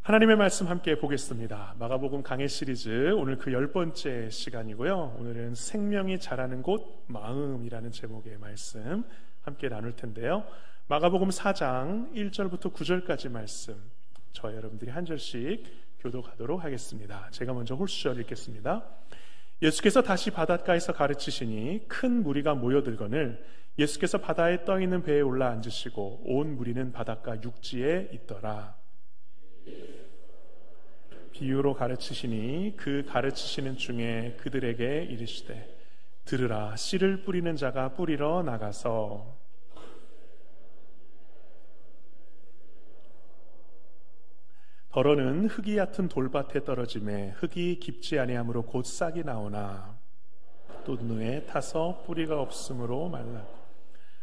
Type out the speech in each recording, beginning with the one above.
하나님의 말씀 함께 보겠습니다. 마가복음 강해 시리즈 오늘 그 10번째 시간이고요. 오늘은 생명이 자라는 곳 마음이라는 제목의 말씀 함께 나눌 텐데요. 마가복음 4장 1절부터 9절까지 말씀 저와 여러분들이 한 절씩 교독하도록 하겠습니다. 제가 먼저 홀수절 읽겠습니다. 예수께서 다시 바닷가에서 가르치시니 큰 무리가 모여들거늘 예수께서 바다에 떠있는 배에 올라 앉으시고 온 무리는 바닷가 육지에 있더라. 비유로 가르치시니 그 가르치시는 중에 그들에게 이르시되 들으라. 씨를 뿌리는 자가 뿌리러 나가서 더러는 흙이 얕은 돌밭에 떨어짐에 흙이 깊지 아니하므로 곧 싹이 나오나 또 누에 타서 뿌리가 없으므로 말랐고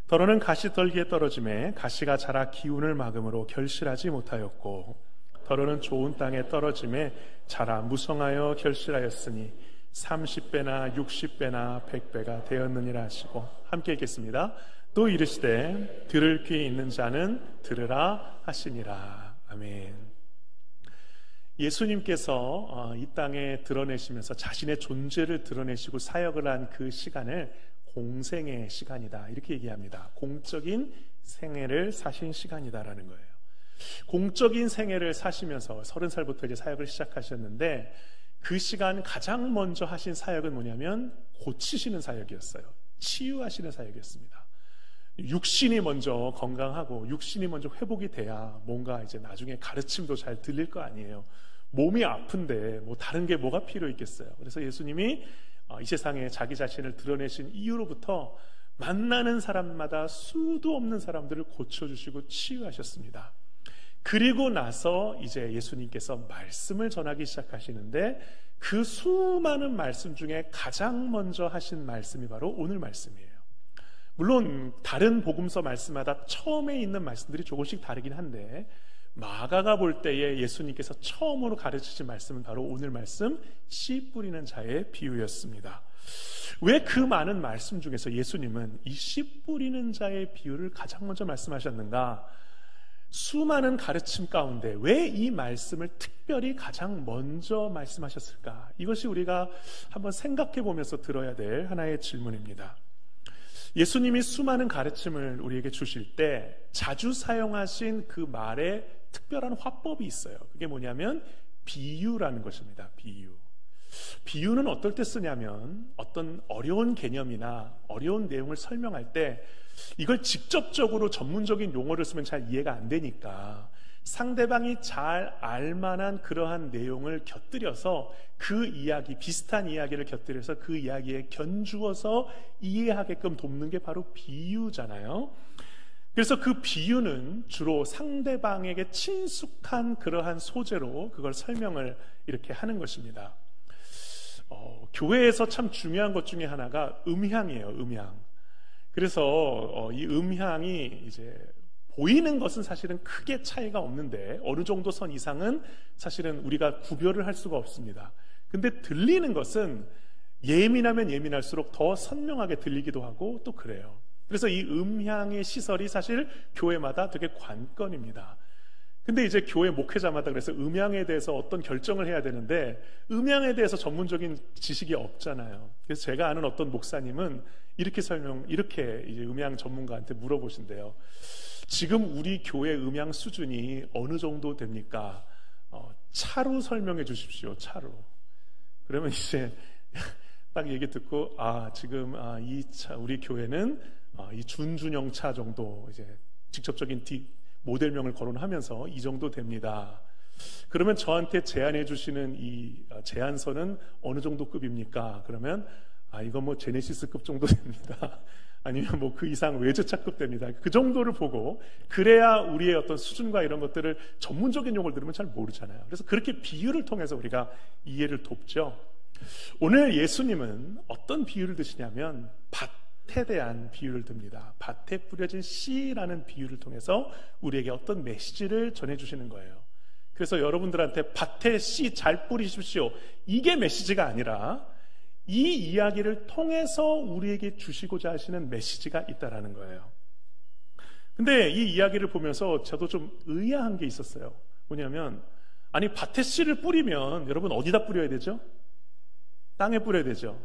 더러는 가시떨기에 떨어짐에 가시가 자라 기운을 막음으로 결실하지 못하였고 더러는 좋은 땅에 떨어짐에 자라 무성하여 결실하였으니 30배나 60배나 100배가 되었느니라 하시고 함께 읽겠습니다. 또 이르시되 들을 귀 있는 자는 들으라 하시니라. 아멘. 예수님께서 이 땅에 드러내시면서 자신의 존재를 드러내시고 사역을 한 그 시간을 공생의 시간이다 이렇게 얘기합니다. 공적인 생애를 사신 시간이다라는 거예요. 공적인 생애를 사시면서 30살부터 이제 사역을 시작하셨는데 그 시간 가장 먼저 하신 사역은 뭐냐면 고치시는 사역이었어요. 치유하시는 사역이었습니다. 육신이 먼저 건강하고 육신이 먼저 회복이 돼야 뭔가 이제 나중에 가르침도 잘 들릴 거 아니에요. 몸이 아픈데 뭐 다른 게 뭐가 필요 있겠어요. 그래서 예수님이 이 세상에 자기 자신을 드러내신 이후로부터 만나는 사람마다 수도 없는 사람들을 고쳐주시고 치유하셨습니다. 그리고 나서 이제 예수님께서 말씀을 전하기 시작하시는데 그 수많은 말씀 중에 가장 먼저 하신 말씀이 바로 오늘 말씀이에요. 물론 다른 복음서 말씀마다 처음에 있는 말씀들이 조금씩 다르긴 한데 마가가 볼 때에 예수님께서 처음으로 가르치신 말씀은 바로 오늘 말씀 씨 뿌리는 자의 비유였습니다. 왜 그 많은 말씀 중에서 예수님은 이 씨 뿌리는 자의 비유를 가장 먼저 말씀하셨는가? 수많은 가르침 가운데 왜 이 말씀을 특별히 가장 먼저 말씀하셨을까? 이것이 우리가 한번 생각해 보면서 들어야 될 하나의 질문입니다. 예수님이 수많은 가르침을 우리에게 주실 때 자주 사용하신 그 말에 특별한 화법이 있어요. 그게 뭐냐면 비유라는 것입니다. 비유. 비유는 어떨 때 쓰냐면 어떤 어려운 개념이나 어려운 내용을 설명할 때 이걸 직접적으로 전문적인 용어를 쓰면 잘 이해가 안 되니까 상대방이 잘 알만한 그러한 내용을 곁들여서 그 이야기, 비슷한 이야기를 곁들여서 그 이야기에 견주어서 이해하게끔 돕는 게 바로 비유잖아요. 그래서 그 비유는 주로 상대방에게 친숙한 그러한 소재로 그걸 설명을 이렇게 하는 것입니다. 교회에서 참 중요한 것 중에 하나가 음향이에요. 음향. 그래서 이 음향이 이제 보이는 것은 사실은 크게 차이가 없는데 어느 정도 선 이상은 사실은 우리가 구별을 할 수가 없습니다. 근데 들리는 것은 예민하면 예민할수록 더 선명하게 들리기도 하고 또 그래요. 그래서 이 음향의 시설이 사실 교회마다 되게 관건입니다. 근데 이제 교회 목회자마다 그래서 음향에 대해서 어떤 결정을 해야 되는데 음향에 대해서 전문적인 지식이 없잖아요. 그래서 제가 아는 어떤 목사님은 이렇게 이제 음향 전문가한테 물어보신대요. 지금 우리 교회 음향 수준이 어느 정도 됩니까? 차로 설명해 주십시오. 차로. 그러면 이제 딱 얘기 듣고 지금 이 차 우리 교회는 이 준준형 차 정도 이제 직접적인 모델명을 거론하면서 이 정도 됩니다. 그러면 저한테 제안해 주시는 이 제안서는 어느 정도 급입니까? 그러면 이건 뭐 제네시스급 정도 됩니다. 아니면 뭐 그 이상 외제차급 됩니다. 그 정도를 보고 그래야 우리의 어떤 수준과 이런 것들을 전문적인 용어를 들으면 잘 모르잖아요. 그래서 그렇게 비유를 통해서 우리가 이해를 돕죠. 오늘 예수님은 어떤 비유를 드시냐면 밭에 대한 비유를 듭니다. 밭에 뿌려진 씨라는 비유를 통해서 우리에게 어떤 메시지를 전해주시는 거예요. 그래서 여러분들한테 밭에 씨 잘 뿌리십시오. 이게 메시지가 아니라 이 이야기를 통해서 우리에게 주시고자 하시는 메시지가 있다라는 거예요. 근데 이 이야기를 보면서 저도 좀 의아한 게 있었어요. 뭐냐면 아니, 밭에 씨를 뿌리면 여러분 어디다 뿌려야 되죠? 땅에 뿌려야 되죠.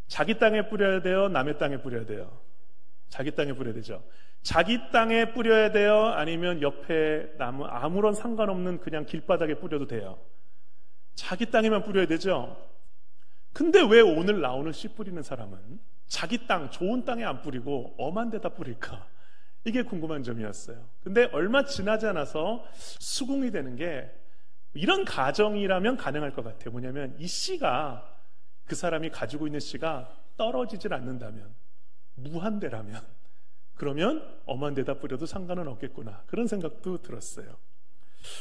자기 땅에 뿌려야 돼요? 남의 땅에 뿌려야 돼요? 자기 땅에 뿌려야 되죠. 자기 땅에 뿌려야 돼요? 아니면 옆에 나무 아무런 상관없는 그냥 길바닥에 뿌려도 돼요? 자기 땅에만 뿌려야 되죠. 근데 왜 오늘 나오는 씨 뿌리는 사람은 자기 땅, 좋은 땅에 안 뿌리고 엄한 데다 뿌릴까? 이게 궁금한 점이었어요. 근데 얼마 지나지 않아서 수긍이 되는 게, 이런 가정이라면 가능할 것 같아요. 뭐냐면 이 씨가, 그 사람이 가지고 있는 씨가 떨어지질 않는다면, 무한대라면, 그러면 엄한 데다 뿌려도 상관은 없겠구나, 그런 생각도 들었어요.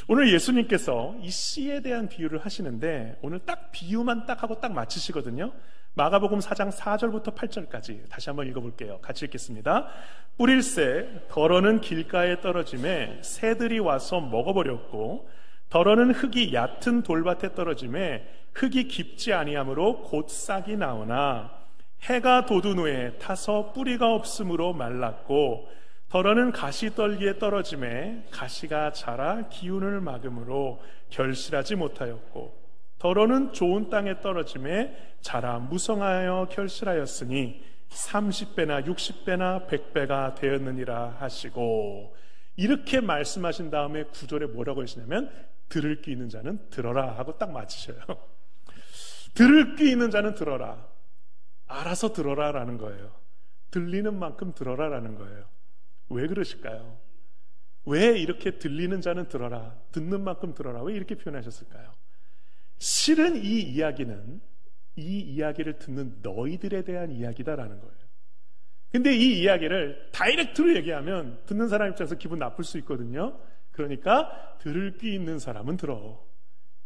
오늘 예수님께서 이 씨에 대한 비유를 하시는데, 오늘 딱 비유만 딱 하고 딱 마치시거든요. 마가복음 4장 4절부터 8절까지 다시 한번 읽어볼게요. 같이 읽겠습니다. 뿌릴새 덜어는 길가에 떨어짐에 새들이 와서 먹어버렸고, 덜어는 흙이 얕은 돌밭에 떨어짐에 흙이 깊지 아니하므로 곧 싹이 나오나 해가 돋은 후에 타서 뿌리가 없으므로 말랐고, 덜어는 가시떨기에 떨어짐에 가시가 자라 기운을 막음으로 결실하지 못하였고, 덜어는 좋은 땅에 떨어짐에 자라 무성하여 결실하였으니 30배나 60배나 100배가 되었느니라 하시고, 이렇게 말씀하신 다음에 9절에 뭐라고 하시냐면, 들을 귀 있는 자는 들어라 하고 딱 맞추셔요. 들을 귀 있는 자는 들어라, 알아서 들어라 라는 거예요. 들리는 만큼 들어라 라는 거예요. 왜 그러실까요? 왜 이렇게 들리는 자는 들어라, 듣는 만큼 들어라, 왜 이렇게 표현하셨을까요? 실은 이 이야기는 이 이야기를 듣는 너희들에 대한 이야기다라는 거예요. 근데 이 이야기를 다이렉트로 얘기하면 듣는 사람 입장에서 기분 나쁠 수 있거든요. 그러니까 들을 귀 있는 사람은 들어.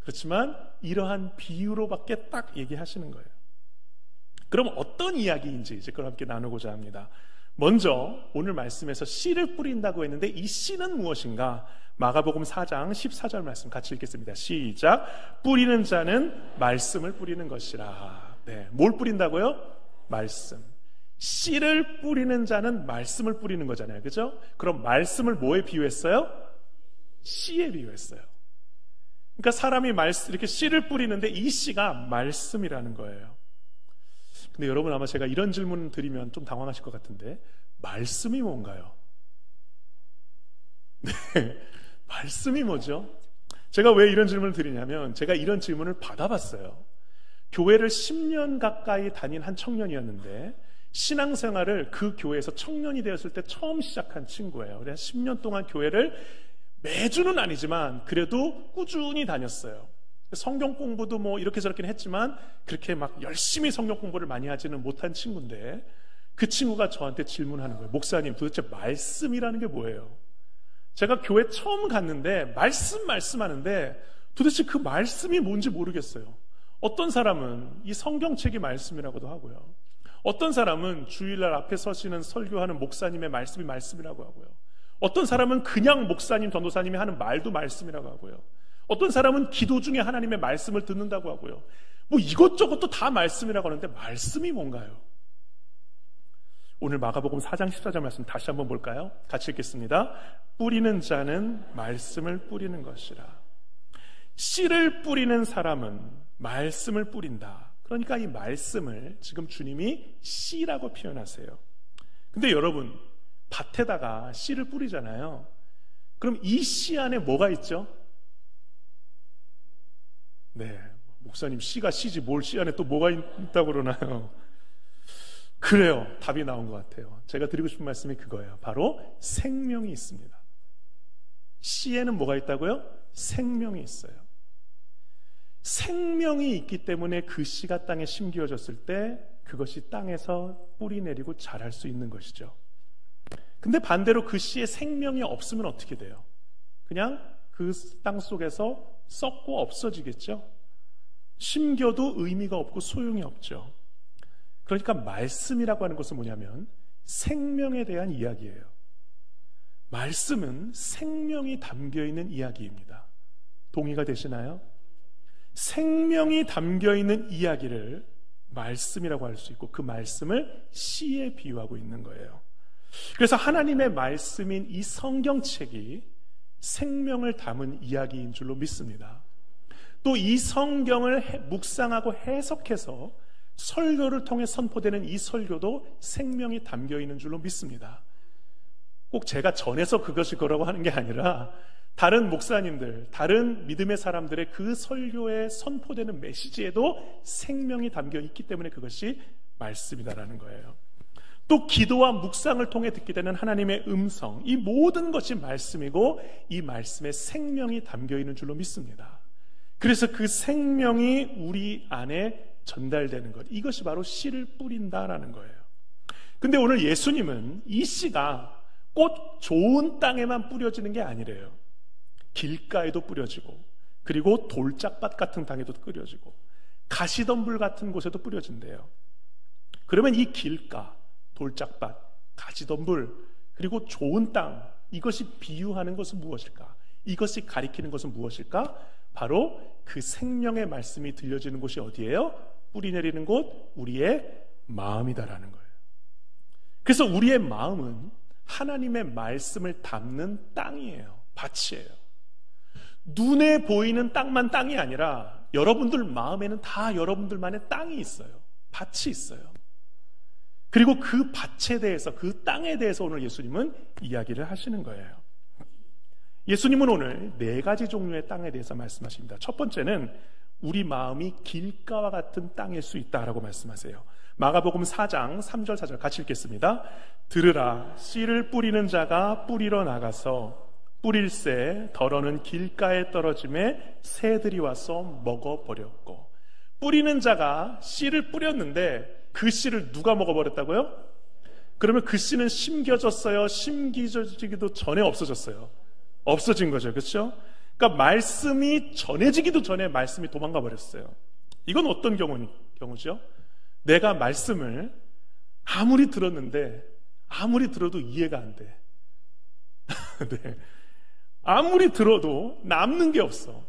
그렇지만 이러한 비유로밖에 딱 얘기하시는 거예요. 그럼 어떤 이야기인지 이제 그걸 함께 나누고자 합니다. 먼저 오늘 말씀에서 씨를 뿌린다고 했는데, 이 씨는 무엇인가? 마가복음 4장 14절 말씀 같이 읽겠습니다. 시작. 뿌리는 자는 말씀을 뿌리는 것이라. 네, 뭘 뿌린다고요? 말씀. 씨를 뿌리는 자는 말씀을 뿌리는 거잖아요, 그죠? 그럼 말씀을 뭐에 비유했어요? 씨에 비유했어요. 그러니까 사람이 이렇게 씨를 뿌리는데 이 씨가 말씀이라는 거예요. 근데 여러분, 아마 제가 이런 질문 드리면 좀 당황하실 것 같은데, 말씀이 뭔가요? 네, 말씀이 뭐죠? 제가 왜 이런 질문을 드리냐면, 제가 이런 질문을 받아봤어요. 교회를 10년 가까이 다닌 한 청년이었는데, 신앙생활을 그 교회에서 청년이 되었을 때 처음 시작한 친구예요. 그래서 10년 동안 교회를 매주는 아니지만 그래도 꾸준히 다녔어요. 성경 공부도 뭐 이렇게 저렇게 했지만 그렇게 막 열심히 성경 공부를 많이 하지는 못한 친구인데, 그 친구가 저한테 질문하는 거예요. 목사님, 도대체 말씀이라는 게 뭐예요? 제가 교회 처음 갔는데 말씀하는데 도대체 그 말씀이 뭔지 모르겠어요. 어떤 사람은 이 성경책이 말씀이라고도 하고요, 어떤 사람은 주일날 앞에 서시는 설교하는 목사님의 말씀이 말씀이라고 하고요, 어떤 사람은 그냥 목사님, 전도사님이 하는 말도 말씀이라고 하고요, 어떤 사람은 기도 중에 하나님의 말씀을 듣는다고 하고요, 뭐 이것저것도 다 말씀이라고 하는데 말씀이 뭔가요? 오늘 마가복음 4장 14절 말씀 다시 한번 볼까요? 같이 읽겠습니다. 뿌리는 자는 말씀을 뿌리는 것이라. 씨를 뿌리는 사람은 말씀을 뿌린다. 그러니까 이 말씀을 지금 주님이 씨라고 표현하세요. 근데 여러분, 밭에다가 씨를 뿌리잖아요. 그럼 이 씨 안에 뭐가 있죠? 네, 목사님, 씨가 씨지 뭘 씨 안에 또 뭐가 있다고 그러나요? 그래요, 답이 나온 것 같아요. 제가 드리고 싶은 말씀이 그거예요. 바로 생명이 있습니다. 씨에는 뭐가 있다고요? 생명이 있어요. 생명이 있기 때문에 그 씨가 땅에 심겨졌을 때 그것이 땅에서 뿌리 내리고 자랄 수 있는 것이죠. 근데 반대로 그 씨에 생명이 없으면 어떻게 돼요? 그냥 그 땅 속에서 썩고 없어지겠죠? 심겨도 의미가 없고 소용이 없죠. 그러니까 말씀이라고 하는 것은 뭐냐면 생명에 대한 이야기예요. 말씀은 생명이 담겨있는 이야기입니다. 동의가 되시나요? 생명이 담겨있는 이야기를 말씀이라고 할 수 있고, 그 말씀을 씨에 비유하고 있는 거예요. 그래서 하나님의 말씀인 이 성경책이 생명을 담은 이야기인 줄로 믿습니다. 또 이 성경을 묵상하고 해석해서 설교를 통해 선포되는 이 설교도 생명이 담겨 있는 줄로 믿습니다. 꼭 제가 전해서 그것이 그러고 하는 게 아니라 다른 목사님들, 다른 믿음의 사람들의 그 설교에 선포되는 메시지에도 생명이 담겨 있기 때문에 그것이 말씀이다라는 거예요. 또 기도와 묵상을 통해 듣게 되는 하나님의 음성, 이 모든 것이 말씀이고 이 말씀에 생명이 담겨 있는 줄로 믿습니다. 그래서 그 생명이 우리 안에 전달되는 것, 이것이 바로 씨를 뿌린다라는 거예요. 근데 오늘 예수님은 이 씨가 꼭 좋은 땅에만 뿌려지는 게 아니래요. 길가에도 뿌려지고, 그리고 돌짝밭 같은 땅에도 뿌려지고, 가시덤불 같은 곳에도 뿌려진대요. 그러면 이 길가, 돌짝밭, 가시덤불, 그리고 좋은 땅, 이것이 비유하는 것은 무엇일까? 이것이 가리키는 것은 무엇일까? 바로 그 생명의 말씀이 들려지는 곳이 어디예요? 뿌리 내리는 곳, 우리의 마음이다라는 거예요. 그래서 우리의 마음은 하나님의 말씀을 담는 땅이에요. 밭이에요. 눈에 보이는 땅만 땅이 아니라 여러분들 마음에는 다 여러분들만의 땅이 있어요. 밭이 있어요. 그리고 그 밭에 대해서, 그 땅에 대해서 오늘 예수님은 이야기를 하시는 거예요. 예수님은 오늘 4가지 종류의 땅에 대해서 말씀하십니다. 첫 번째는 우리 마음이 길가와 같은 땅일 수 있다라고 말씀하세요. 마가복음 4장 3절 4절 같이 읽겠습니다. 들으라, 씨를 뿌리는 자가 뿌리러 나가서 뿌릴새 덜어는 길가에 떨어짐에 새들이 와서 먹어버렸고. 뿌리는 자가 씨를 뿌렸는데 그 씨를 누가 먹어버렸다고요? 그러면 그 씨는 심겨졌어요? 심겨지기도 전에 없어졌어요? 없어진 거죠. 그렇죠? 그러니까 말씀이 전해지기도 전에 말씀이 도망가 버렸어요. 이건 어떤 경우죠? 내가 말씀을 아무리 들었는데 아무리 들어도 이해가 안 돼. 네. 아무리 들어도 남는 게 없어.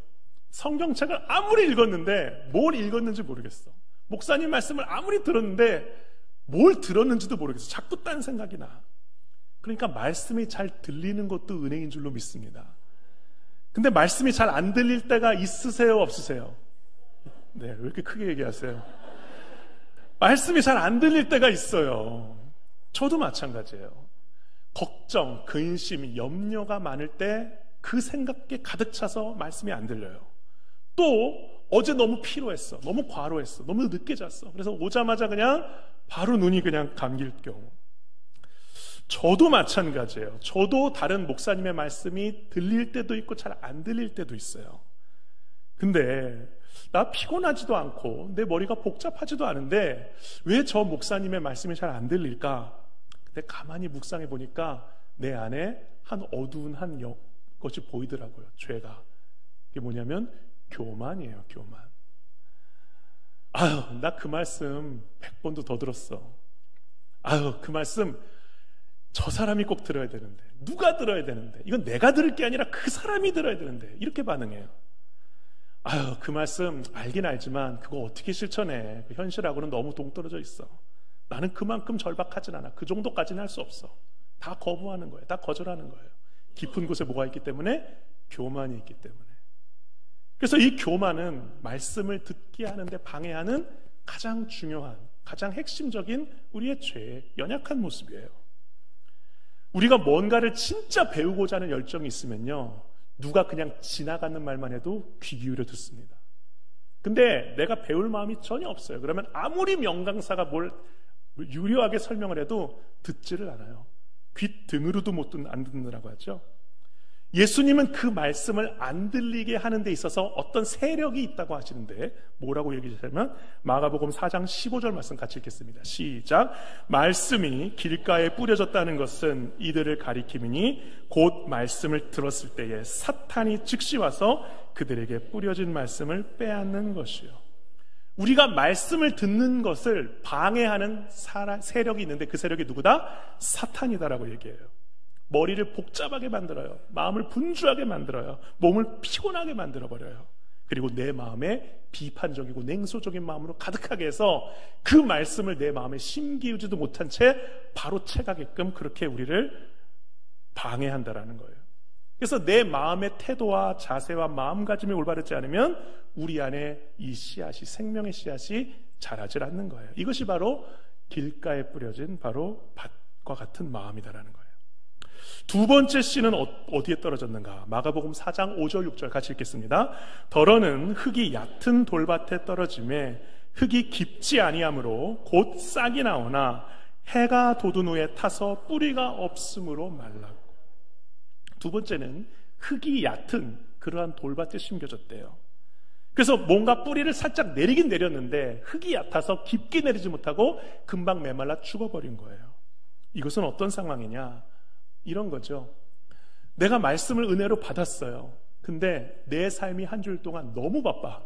성경책을 아무리 읽었는데 뭘 읽었는지 모르겠어. 목사님 말씀을 아무리 들었는데 뭘 들었는지도 모르겠어. 자꾸 딴 생각이 나. 그러니까 말씀이 잘 들리는 것도 은혜인 줄로 믿습니다. 근데 말씀이 잘 안 들릴 때가 있으세요? 없으세요? 네, 왜 이렇게 크게 얘기하세요? 말씀이 잘 안 들릴 때가 있어요. 저도 마찬가지예요. 걱정, 근심, 염려가 많을 때 그 생각에 가득 차서 말씀이 안 들려요. 또 어제 너무 피로했어. 너무 과로했어. 너무 늦게 잤어. 그래서 오자마자 그냥 바로 눈이 그냥 감길 경우. 저도 마찬가지예요. 저도 다른 목사님의 말씀이 들릴 때도 있고 잘 안 들릴 때도 있어요. 근데 나 피곤하지도 않고 내 머리가 복잡하지도 않은데 왜 저 목사님의 말씀이 잘 안 들릴까? 근데 가만히 묵상해 보니까 내 안에 한 어두운 한 것이 보이더라고요. 죄가. 이게 뭐냐면 교만이에요. 교만. 아유, 나 그 말씀 100번도 더 들었어. 아유, 그 말씀 저 사람이 꼭 들어야 되는데, 누가 들어야 되는데, 이건 내가 들을 게 아니라 그 사람이 들어야 되는데, 이렇게 반응해요. 아유, 그 말씀 알긴 알지만 그거 어떻게 실천해? 그 현실하고는 너무 동떨어져 있어. 나는 그만큼 절박하진 않아. 그 정도까지는 할 수 없어. 다 거부하는 거예요. 다 거절하는 거예요. 깊은 곳에 뭐가 있기 때문에? 교만이 있기 때문에. 그래서 이 교만은 말씀을 듣게 하는데 방해하는 가장 중요한, 가장 핵심적인 우리의 죄의 연약한 모습이에요. 우리가 뭔가를 진짜 배우고자 하는 열정이 있으면요, 누가 그냥 지나가는 말만 해도 귀 기울여 듣습니다. 근데 내가 배울 마음이 전혀 없어요. 그러면 아무리 명강사가 뭘 유려하게 설명을 해도 듣지를 않아요. 귀 등으로도 안 듣느라고 하죠. 예수님은 그 말씀을 안 들리게 하는 데 있어서 어떤 세력이 있다고 하시는데 뭐라고 얘기하시냐면 마가복음 4장 15절 말씀 같이 읽겠습니다. 시작. 말씀이 길가에 뿌려졌다는 것은 이들을 가리킴이니 곧 말씀을 들었을 때에 사탄이 즉시 와서 그들에게 뿌려진 말씀을 빼앗는 것이요. 우리가 말씀을 듣는 것을 방해하는 세력이 있는데 그 세력이 누구다? 사탄이다라고 얘기해요. 머리를 복잡하게 만들어요. 마음을 분주하게 만들어요. 몸을 피곤하게 만들어버려요. 그리고 내 마음에 비판적이고 냉소적인 마음으로 가득하게 해서 그 말씀을 내 마음에 심기우지도 못한 채 바로 채가게끔 그렇게 우리를 방해한다라는 거예요. 그래서 내 마음의 태도와 자세와 마음가짐이 올바르지 않으면 우리 안에 이 씨앗이, 생명의 씨앗이 자라질 않는 거예요. 이것이 바로 길가에 뿌려진 바로 밭과 같은 마음이다라는 거예요. 두 번째 씨는 어디에 떨어졌는가? 마가복음 4장 5절 6절 같이 읽겠습니다. 더러는 흙이 얕은 돌밭에 떨어짐에 흙이 깊지 아니하므로 곧 싹이 나오나 해가 돋은 후에 타서 뿌리가 없으므로 말랐고. 두 번째는 흙이 얕은 그러한 돌밭에 심겨졌대요. 그래서 뭔가 뿌리를 살짝 내리긴 내렸는데 흙이 얕아서 깊게 내리지 못하고 금방 메말라 죽어버린 거예요. 이것은 어떤 상황이냐? 이런 거죠. 내가 말씀을 은혜로 받았어요. 근데 내 삶이 한 주일 동안 너무 바빠,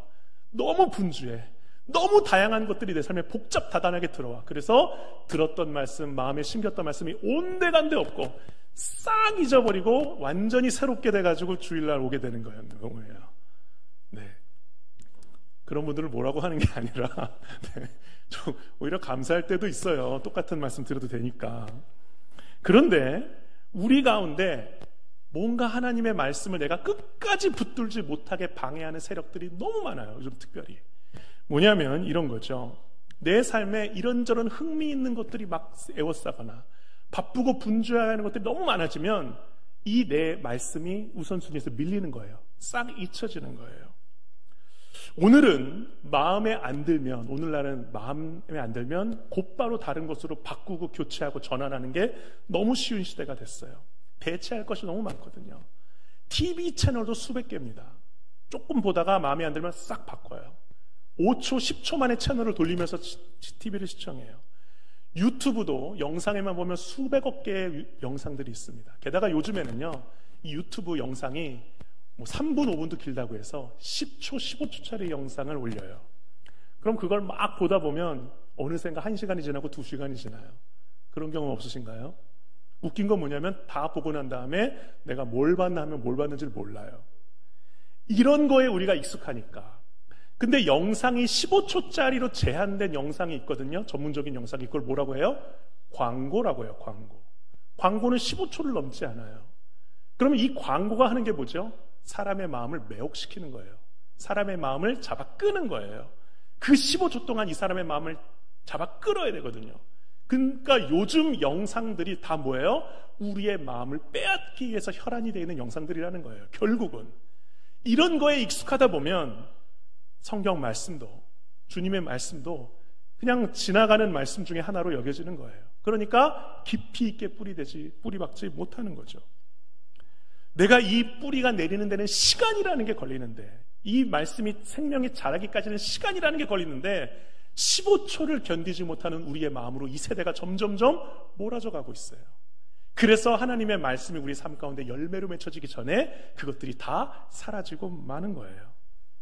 너무 분주해, 너무 다양한 것들이 내 삶에 복잡다단하게 들어와. 그래서 들었던 말씀, 마음에 심겼던 말씀이 온데간데 없고 싹 잊어버리고 완전히 새롭게 돼가지고 주일날 오게 되는 거예요. 네. 그런 분들을 뭐라고 하는 게 아니라 네. 좀 오히려 감사할 때도 있어요. 똑같은 말씀 들어도 되니까. 그런데 우리 가운데 뭔가 하나님의 말씀을 내가 끝까지 붙들지 못하게 방해하는 세력들이 너무 많아요. 요즘 특별히. 뭐냐면 이런 거죠. 내 삶에 이런저런 흥미있는 것들이 막 에워싸거나 바쁘고 분주해하는 것들이 너무 많아지면 이 내 말씀이 우선순위에서 밀리는 거예요. 싹 잊혀지는 거예요. 오늘은 마음에 안 들면, 오늘날은 마음에 안 들면 곧바로 다른 것으로 바꾸고 교체하고 전환하는 게 너무 쉬운 시대가 됐어요. 대체할 것이 너무 많거든요. TV 채널도 수백 개입니다. 조금 보다가 마음에 안 들면 싹 바꿔요. 5초, 10초 만에 채널을 돌리면서 TV를 시청해요. 유튜브도 영상에만 보면 수백억 개의 영상들이 있습니다. 게다가 요즘에는요, 이 유튜브 영상이 3분, 5분도 길다고 해서 10초, 15초짜리 영상을 올려요. 그럼 그걸 막 보다 보면 어느샌가 1시간이 지나고 2시간이 지나요. 그런 경험 없으신가요? 웃긴 건 뭐냐면 다 보고 난 다음에 내가 뭘 봤나 하면 뭘 봤는지를 몰라요. 이런 거에 우리가 익숙하니까. 근데 영상이 15초짜리로 제한된 영상이 있거든요. 전문적인 영상이. 그걸 뭐라고 해요? 광고라고 해요. 광고. 광고는 15초를 넘지 않아요. 그러면 이 광고가 하는 게 뭐죠? 사람의 마음을 매혹시키는 거예요. 사람의 마음을 잡아 끄는 거예요. 그 15초 동안 이 사람의 마음을 잡아 끌어야 되거든요. 그러니까 요즘 영상들이 다 뭐예요? 우리의 마음을 빼앗기 위해서 혈안이 되어 있는 영상들이라는 거예요. 결국은 이런 거에 익숙하다 보면 성경 말씀도, 주님의 말씀도 그냥 지나가는 말씀 중에 하나로 여겨지는 거예요. 그러니까 깊이 있게 뿌리박지 못하는 거죠. 내가 이 뿌리가 내리는 데는 시간이라는 게 걸리는데, 이 말씀이 생명이 자라기까지는 시간이라는 게 걸리는데 15초를 견디지 못하는 우리의 마음으로 이 세대가 점점점 몰아져 가고 있어요. 그래서 하나님의 말씀이 우리 삶 가운데 열매로 맺혀지기 전에 그것들이 다 사라지고 마는 거예요.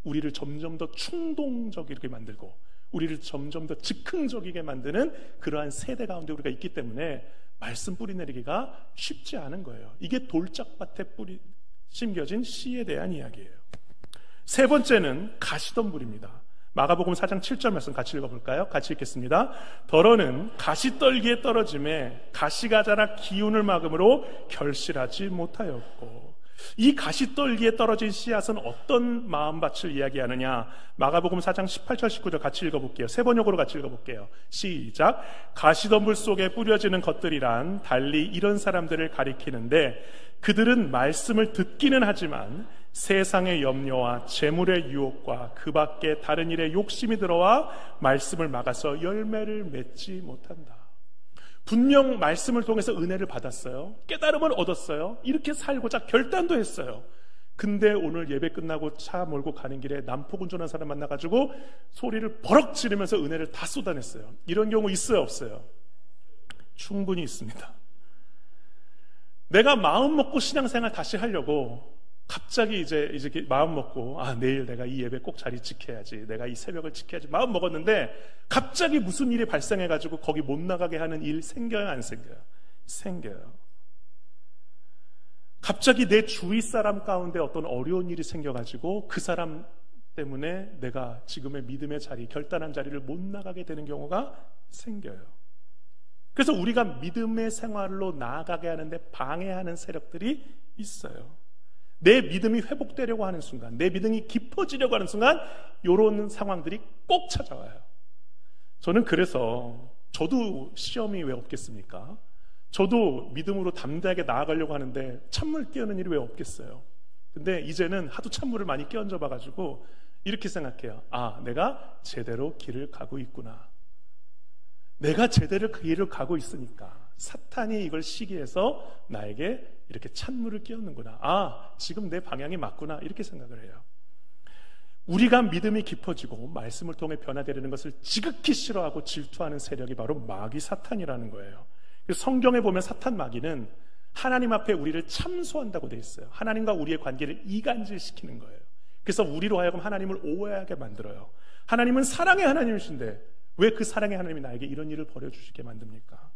우리를 점점 더 충동적이게 만들고 우리를 점점 더 즉흥적이게 만드는 그러한 세대 가운데 우리가 있기 때문에 말씀 뿌리 내리기가 쉽지 않은 거예요. 이게 돌짝밭에 심겨진 씨에 대한 이야기예요. 세 번째는 가시덤불입니다. 마가복음 4장 7절 말씀 같이 읽어볼까요? 같이 읽겠습니다. 더러는 가시떨기에 떨어짐에 가시가 자라 기운을 막음으로 결실하지 못하였고. 이 가시떨기에 떨어진 씨앗은 어떤 마음밭을 이야기하느냐? 마가복음 4장 18절 19절 같이 읽어볼게요. 세 번역으로 같이 읽어볼게요. 시작. 가시덤불 속에 뿌려지는 것들이란 달리 이런 사람들을 가리키는데 그들은 말씀을 듣기는 하지만 세상의 염려와 재물의 유혹과 그 밖에 다른 일에 욕심이 들어와 말씀을 막아서 열매를 맺지 못한다. 분명 말씀을 통해서 은혜를 받았어요. 깨달음을 얻었어요. 이렇게 살고자 결단도 했어요. 근데 오늘 예배 끝나고 차 몰고 가는 길에 난폭 운전한 사람 만나가지고 소리를 버럭 지르면서 은혜를 다 쏟아냈어요. 이런 경우 있어요, 없어요? 충분히 있습니다. 내가 마음 먹고 신앙생활 다시 하려고 갑자기 이제 마음 먹고 내일 내가 이 예배 꼭 자리 지켜야지, 내가 이 새벽을 지켜야지 마음 먹었는데 갑자기 무슨 일이 발생해가지고 거기 못 나가게 하는 일 생겨요, 안 생겨요? 생겨요. 갑자기 내 주위 사람 가운데 어떤 어려운 일이 생겨가지고 그 사람 때문에 내가 지금의 믿음의 자리, 결단한 자리를 못 나가게 되는 경우가 생겨요. 그래서 우리가 믿음의 생활로 나아가게 하는데 방해하는 세력들이 있어요. 내 믿음이 회복되려고 하는 순간, 내 믿음이 깊어지려고 하는 순간 이런 상황들이 꼭 찾아와요. 저는 그래서 저도 시험이 왜 없겠습니까? 저도 믿음으로 담대하게 나아가려고 하는데 찬물 끼얹는 일이 왜 없겠어요? 근데 이제는 하도 찬물을 많이 끼얹어 봐가지고 이렇게 생각해요. 아, 내가 제대로 길을 가고 있구나. 내가 제대로 그 길을 가고 있으니까 사탄이 이걸 시기해서 나에게 이렇게 찬물을 끼얹는구나. 아, 지금 내 방향이 맞구나. 이렇게 생각을 해요. 우리가 믿음이 깊어지고 말씀을 통해 변화되려는 것을 지극히 싫어하고 질투하는 세력이 바로 마귀 사탄이라는 거예요. 성경에 보면 사탄 마귀는 하나님 앞에 우리를 참소한다고 되어 있어요. 하나님과 우리의 관계를 이간질시키는 거예요. 그래서 우리로 하여금 하나님을 오해하게 만들어요. 하나님은 사랑의 하나님이신데 왜 그 사랑의 하나님이 나에게 이런 일을 벌여주시게 만듭니까?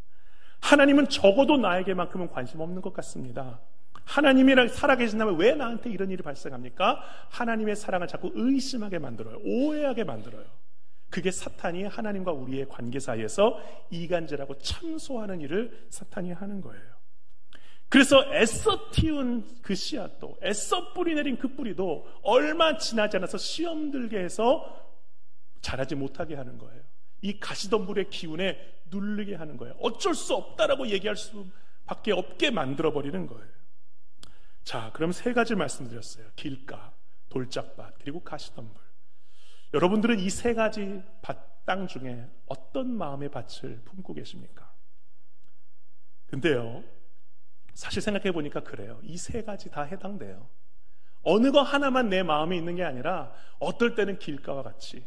하나님은 적어도 나에게만큼은 관심 없는 것 같습니다. 하나님이 살아계신다면 왜 나한테 이런 일이 발생합니까? 하나님의 사랑을 자꾸 의심하게 만들어요. 오해하게 만들어요. 그게 사탄이 하나님과 우리의 관계 사이에서 이간질하고 참소하는 일을 사탄이 하는 거예요. 그래서 애써 틔운 그 씨앗도, 애써 뿌리 내린 그 뿌리도 얼마 지나지 않아서 시험 들게 해서 자라지 못하게 하는 거예요. 이 가시덤불의 기운에 눌리게 하는 거예요. 어쩔 수 없다라고 얘기할 수밖에 없게 만들어버리는 거예요. 자, 그럼 세 가지 말씀드렸어요. 길가, 돌짝밭, 그리고 가시덤불. 여러분들은 이 세 가지 땅 중에 어떤 마음의 밭을 품고 계십니까? 근데요, 사실 생각해 보니까 그래요. 이 세 가지 다 해당돼요. 어느 거 하나만 내 마음에 있는 게 아니라 어떨 때는 길가와 같이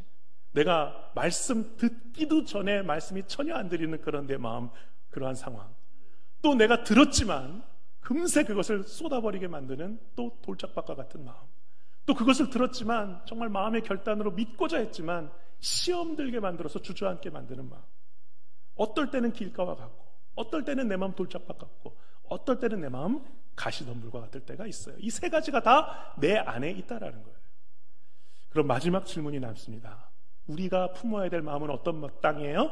내가 말씀 듣기도 전에 말씀이 전혀 안 들리는 그런 내 마음, 그러한 상황. 또 내가 들었지만 금세 그것을 쏟아버리게 만드는 또 돌짝밭과 같은 마음. 또 그것을 들었지만 정말 마음의 결단으로 믿고자 했지만 시험 들게 만들어서 주저앉게 만드는 마음. 어떨 때는 길가와 같고 어떨 때는 내 마음 돌짝밭 같고 어떨 때는 내 마음 가시덤불과 같을 때가 있어요. 이 세 가지가 다 내 안에 있다라는 거예요. 그럼 마지막 질문이 남습니다. 우리가 품어야 될 마음은 어떤 땅이에요?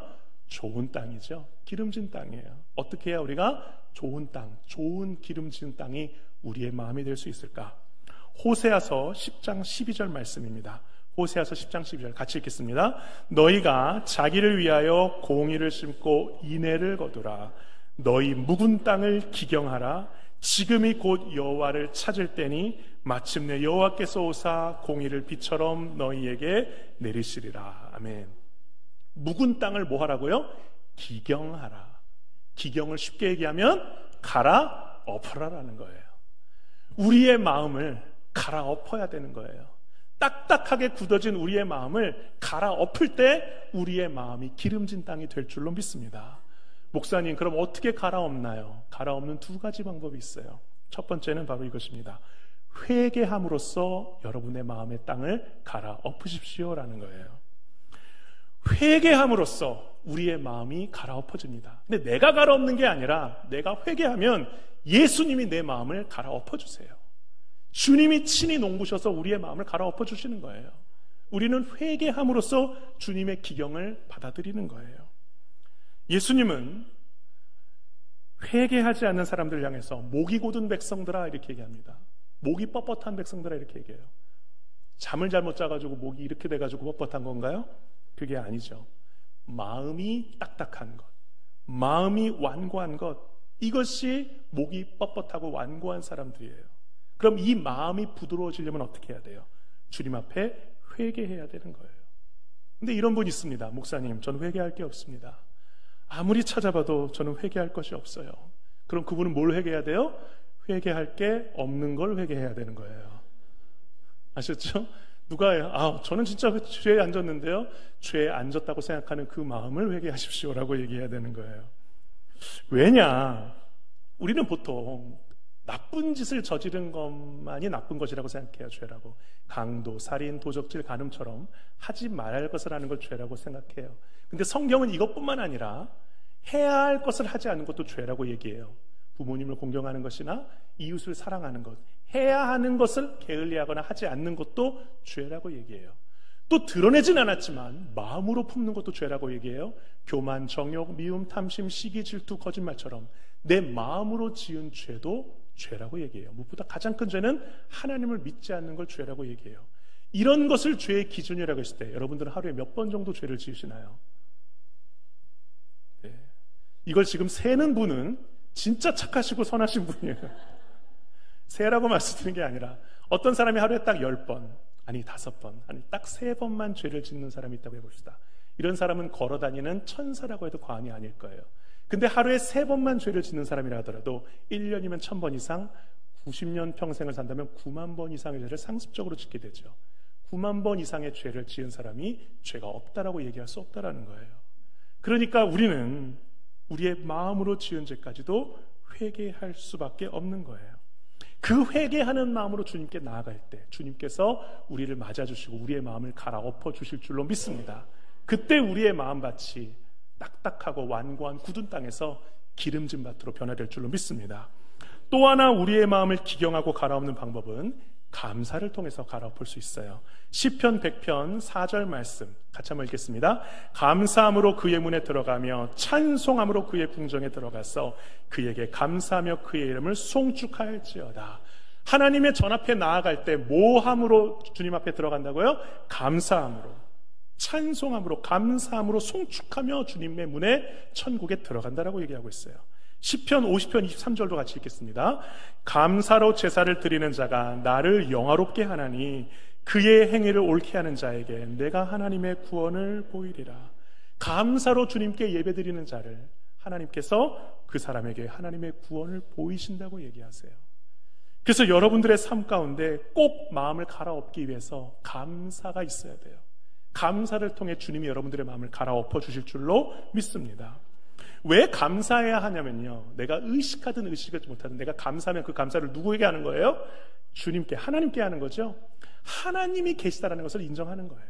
좋은 땅이죠. 기름진 땅이에요. 어떻게 해야 우리가 좋은 땅, 좋은 기름진 땅이 우리의 마음이 될 수 있을까? 호세아서 10장 12절 말씀입니다. 호세아서 10장 12절 같이 읽겠습니다. 너희가 자기를 위하여 공의를 심고 인애를 거두라. 너희 묵은 땅을 기경하라. 지금이 곧 여호와를 찾을 때니 마침내 여호와께서 오사 공의를 비처럼 너희에게 내리시리라. 아멘. 묵은 땅을 뭐 하라고요? 기경하라. 기경을 쉽게 얘기하면 갈아 엎어라라는 거예요. 우리의 마음을 갈아 엎어야 되는 거예요. 딱딱하게 굳어진 우리의 마음을 갈아 엎을 때 우리의 마음이 기름진 땅이 될 줄로 믿습니다. 목사님, 그럼 어떻게 갈아엎나요? 갈아엎는 두 가지 방법이 있어요. 첫 번째는 바로 이것입니다. 회개함으로써 여러분의 마음의 땅을 갈아엎으십시오라는 거예요. 회개함으로써 우리의 마음이 갈아엎어집니다. 근데 내가 갈아엎는 게 아니라 내가 회개하면 예수님이 내 마음을 갈아엎어주세요. 주님이 친히 농부셔서 우리의 마음을 갈아엎어주시는 거예요. 우리는 회개함으로써 주님의 기경을 받아들이는 거예요. 예수님은 회개하지 않는 사람들을 향해서 목이 곧은 백성들아 이렇게 얘기합니다. 목이 뻣뻣한 백성들아 이렇게 얘기해요. 잠을 잘못 자가지고 목이 이렇게 돼가지고 뻣뻣한 건가요? 그게 아니죠. 마음이 딱딱한 것, 마음이 완고한 것, 이것이 목이 뻣뻣하고 완고한 사람들이에요. 그럼 이 마음이 부드러워지려면 어떻게 해야 돼요? 주님 앞에 회개해야 되는 거예요. 근데 이런 분 있습니다. 목사님, 저는 회개할 게 없습니다. 아무리 찾아봐도 저는 회개할 것이 없어요. 그럼 그분은 뭘 회개해야 돼요? 회개할 게 없는 걸 회개해야 되는 거예요. 아셨죠? 누가 저는 진짜 죄에 앉았는데요, 죄에 앉았다고 생각하는 그 마음을 회개하십시오라고 얘기해야 되는 거예요. 왜냐? 우리는 보통 나쁜 짓을 저지른 것만이 나쁜 것이라고 생각해요. 죄라고. 강도, 살인, 도적질, 간음처럼 하지 말아야 할 것을 하는 걸 죄라고 생각해요. 근데 성경은 이것뿐만 아니라 해야 할 것을 하지 않는 것도 죄라고 얘기해요. 부모님을 공경하는 것이나 이웃을 사랑하는 것, 해야 하는 것을 게을리하거나 하지 않는 것도 죄라고 얘기해요. 또 드러내진 않았지만 마음으로 품는 것도 죄라고 얘기해요. 교만, 정욕, 미움, 탐심, 시기, 질투, 거짓말처럼 내 마음으로 지은 죄도 죄라고 얘기해요. 무엇보다 가장 큰 죄는 하나님을 믿지 않는 걸 죄라고 얘기해요. 이런 것을 죄의 기준이라고 했을 때 여러분들은 하루에 몇 번 정도 죄를 지으시나요? 네. 이걸 지금 세는 분은 진짜 착하시고 선하신 분이에요. 세라고 말씀드리는 게 아니라 어떤 사람이 하루에 딱 10번, 아니 5번, 아니 딱 3번만 죄를 짓는 사람이 있다고 해봅시다. 이런 사람은 걸어다니는 천사라고 해도 과언이 아닐 거예요. 근데 하루에 3번만 죄를 짓는 사람이라 하더라도 1년이면 1000번 이상, 90년 평생을 산다면 9만 번 이상의 죄를 상습적으로 짓게 되죠. 9만 번 이상의 죄를 지은 사람이 죄가 없다라고 얘기할 수 없다라는 거예요. 그러니까 우리는 우리의 마음으로 지은 죄까지도 회개할 수밖에 없는 거예요. 그 회개하는 마음으로 주님께 나아갈 때 주님께서 우리를 맞아주시고 우리의 마음을 갈아엎어 주실 줄로 믿습니다. 그때 우리의 마음밭이 딱딱하고 완고한 굳은 땅에서 기름진 밭으로 변화될 줄로 믿습니다. 또 하나 우리의 마음을 기경하고 갈아엎는 방법은 감사를 통해서 갈아엎을 수 있어요. 시편 100편 4절 말씀 같이 한번 읽겠습니다. 감사함으로 그의 문에 들어가며 찬송함으로 그의 궁정에 들어가서 그에게 감사하며 그의 이름을 송축할지어다. 하나님의 전 앞에 나아갈 때 뭐함으로 주님 앞에 들어간다고요? 감사함으로, 찬송함으로, 감사함으로 송축하며 주님의 문에 천국에 들어간다라고 얘기하고 있어요. 시편 50편 23절도 같이 읽겠습니다. 감사로 제사를 드리는 자가 나를 영화롭게 하나니 그의 행위를 옳게 하는 자에게 내가 하나님의 구원을 보이리라. 감사로 주님께 예배드리는 자를 하나님께서 그 사람에게 하나님의 구원을 보이신다고 얘기하세요. 그래서 여러분들의 삶 가운데 꼭 마음을 갈아엎기 위해서 감사가 있어야 돼요. 감사를 통해 주님이 여러분들의 마음을 갈아엎어 주실 줄로 믿습니다. 왜 감사해야 하냐면요, 내가 의식하든 의식하지 못하든 내가 감사하면 그 감사를 누구에게 하는 거예요? 주님께, 하나님께 하는 거죠. 하나님이 계시다라는 것을 인정하는 거예요.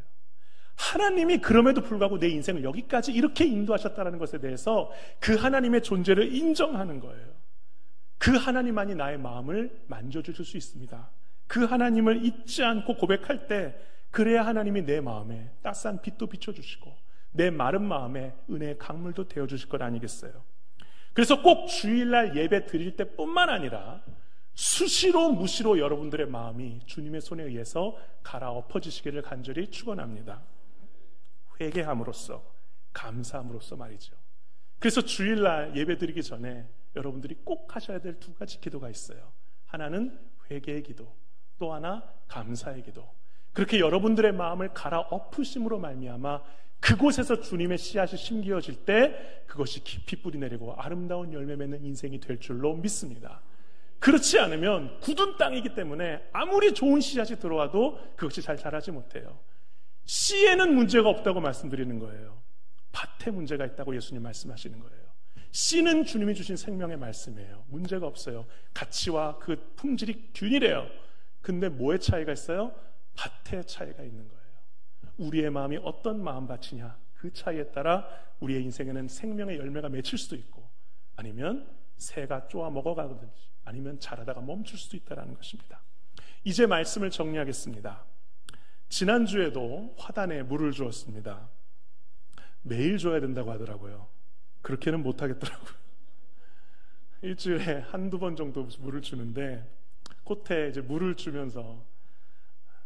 하나님이 그럼에도 불구하고 내 인생을 여기까지 이렇게 인도하셨다는 것에 대해서 그 하나님의 존재를 인정하는 거예요. 그 하나님만이 나의 마음을 만져주실 수 있습니다. 그 하나님을 잊지 않고 고백할 때 그래야 하나님이 내 마음에 따스한 빛도 비춰주시고 내 마른 마음에 은혜의 강물도 되어주실 것 아니겠어요? 그래서 꼭 주일날 예배 드릴 때뿐만 아니라 수시로 무시로 여러분들의 마음이 주님의 손에 의해서 갈아엎어지시기를 간절히 축원합니다. 회개함으로써, 감사함으로써 말이죠. 그래서 주일날 예배 드리기 전에 여러분들이 꼭 하셔야 될 2가지 기도가 있어요. 하나는 회개의 기도, 또 하나 감사의 기도. 그렇게 여러분들의 마음을 갈아엎으심으로 말미암아 그곳에서 주님의 씨앗이 심기어질 때 그것이 깊이 뿌리내리고 아름다운 열매 맺는 인생이 될 줄로 믿습니다. 그렇지 않으면 굳은 땅이기 때문에 아무리 좋은 씨앗이 들어와도 그것이 잘 자라지 못해요. 씨에는 문제가 없다고 말씀드리는 거예요. 밭에 문제가 있다고 예수님 말씀하시는 거예요. 씨는 주님이 주신 생명의 말씀이에요. 문제가 없어요. 가치와 그 품질이 균일해요. 근데 뭐의 차이가 있어요? 밭의 차이가 있는 거예요. 우리의 마음이 어떤 마음밭이냐, 그 차이에 따라 우리의 인생에는 생명의 열매가 맺힐 수도 있고 아니면 새가 쪼아 먹어가든지 아니면 자라다가 멈출 수도 있다는 것입니다. 이제 말씀을 정리하겠습니다. 지난주에도 화단에 물을 주었습니다. 매일 줘야 된다고 하더라고요. 그렇게는 못하겠더라고요. 일주일에 한두 번 정도 물을 주는데 꽃에 이제 물을 주면서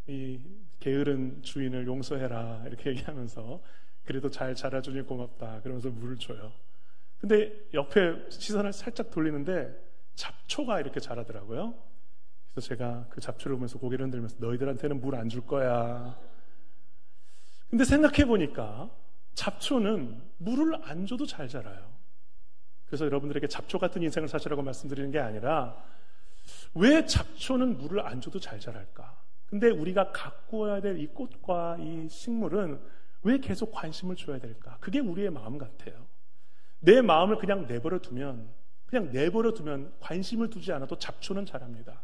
이 게으른 주인을 용서해라 이렇게 얘기하면서 그래도 잘 자라주니 고맙다 그러면서 물을 줘요. 근데 옆에 시선을 살짝 돌리는데 잡초가 이렇게 자라더라고요. 그래서 제가 그 잡초를 보면서 고개를 흔들면서 너희들한테는 물 안 줄 거야. 근데 생각해 보니까 잡초는 물을 안 줘도 잘 자라요. 그래서 여러분들에게 잡초 같은 인생을 사시라고 말씀드리는 게 아니라 왜 잡초는 물을 안 줘도 잘 자랄까? 근데 우리가 가꾸어야 될 이 꽃과 이 식물은 왜 계속 관심을 줘야 될까? 그게 우리의 마음 같아요. 내 마음을 그냥 내버려 두면 관심을 두지 않아도 잡초는 자랍니다.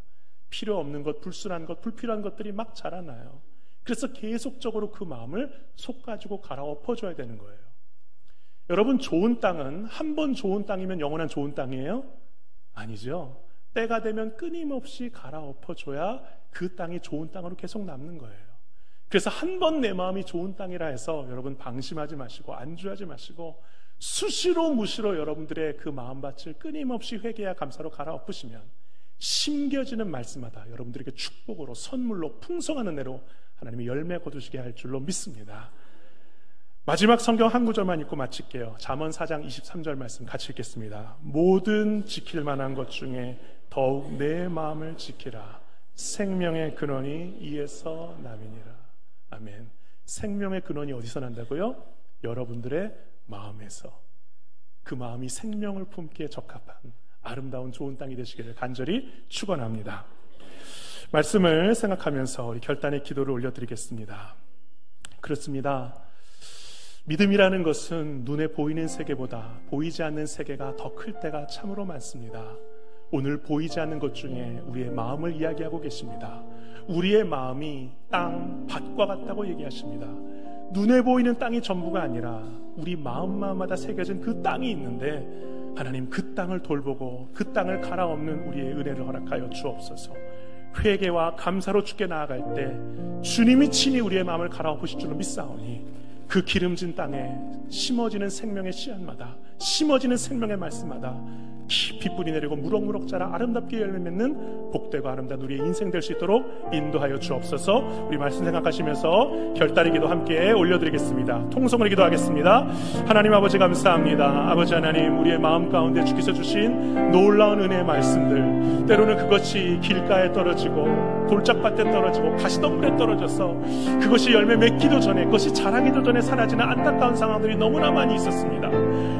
필요 없는 것, 불순한 것, 불필요한 것들이 막 자라나요. 그래서 계속적으로 그 마음을 속가지고 갈아엎어줘야 되는 거예요. 여러분, 좋은 땅은 한 번 좋은 땅이면 영원한 좋은 땅이에요? 아니죠. 때가 되면 끊임없이 갈아엎어줘야 그 땅이 좋은 땅으로 계속 남는 거예요. 그래서 한 번 내 마음이 좋은 땅이라 해서 여러분 방심하지 마시고 안주하지 마시고 수시로 무시로 여러분들의 그 마음밭을 끊임없이 회개와 감사로 갈아엎으시면 심겨지는 말씀마다 여러분들에게 축복으로, 선물로, 풍성한 은혜로 하나님이 열매 거두시게 할 줄로 믿습니다. 마지막 성경 한 구절만 읽고 마칠게요. 잠언 4장 23절 말씀 같이 읽겠습니다. 모든 지킬 만한 것 중에 더욱 내 마음을 지키라. 생명의 근원이 이에서 남이니라. 아멘. 생명의 근원이 어디서 난다고요? 여러분들의 마음에서. 그 마음이 생명을 품기에 적합한 아름다운 좋은 땅이 되시기를 간절히 축원합니다. 말씀을 생각하면서 우리 결단의 기도를 올려드리겠습니다. 그렇습니다. 믿음이라는 것은 눈에 보이는 세계보다 보이지 않는 세계가 더 클 때가 참으로 많습니다. 오늘 보이지 않는 것 중에 우리의 마음을 이야기하고 계십니다. 우리의 마음이 땅, 밭과 같다고 얘기하십니다. 눈에 보이는 땅이 전부가 아니라 우리 마음마다 새겨진 그 땅이 있는데 하나님 그 땅을 돌보고 그 땅을 갈아엎는 우리의 은혜를 허락하여 주옵소서. 회개와 감사로 주께 나아갈 때 주님이 친히 우리의 마음을 갈아엎으실 줄로 믿사오니 그 기름진 땅에 심어지는 생명의 씨앗마다, 심어지는 생명의 말씀마다 깊이 뿌리 내리고 무럭무럭 자라 아름답게 열매 맺는 복되고 아름다운 우리의 인생 될 수 있도록 인도하여 주옵소서. 우리 말씀 생각하시면서 결단의 기도 함께 올려드리겠습니다. 통성으로 기도하겠습니다. 하나님 아버지 감사합니다. 아버지 하나님, 우리의 마음 가운데 주께서 주신 놀라운 은혜의 말씀들, 때로는 그것이 길가에 떨어지고 돌짝밭에 떨어지고 가시덤불에 떨어져서 그것이 열매 맺기도 전에, 그것이 자라기도 전에 사라지는 안타까운 상황들이 너무나 많이 있었습니다.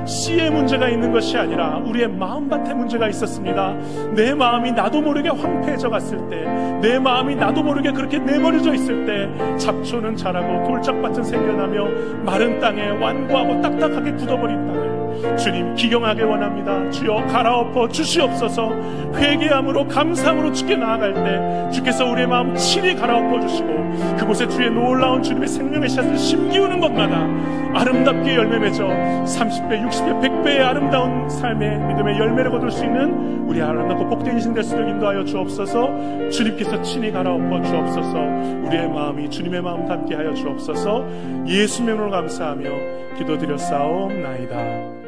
씨의 문제가 있는 것이 아니라 우리의 마음밭에 문제가 있었습니다. 내 마음이 나도 모르게 황폐해져 갔을 때, 내 마음이 나도 모르게 그렇게 내버려져 있을 때 잡초는 자라고 돌짝밭은 생겨나며 마른 땅에 완고하고 딱딱하게 굳어버린 땅을 주님 기경하게 원합니다. 주여 갈아엎어 주시옵소서. 회개함으로 감사함으로 주께 나아갈 때 주께서 우리의 마음 친히 갈아엎어 주시고 그곳에 주의 놀라운 주님의 생명의 씨앗을 심기우는 것마다 아름답게 열매 맺어 30배, 60배, 100배의 아름다운 삶의 믿음의 열매를 거둘 수 있는 우리 아름답고 복된 인생 될 수 있도록 인도하여 주옵소서. 주님께서 친히 갈아엎어 주옵소서. 우리의 마음이 주님의 마음 닮게 하여 주옵소서. 예수님으로 감사하며 기도드렸사옵나이다.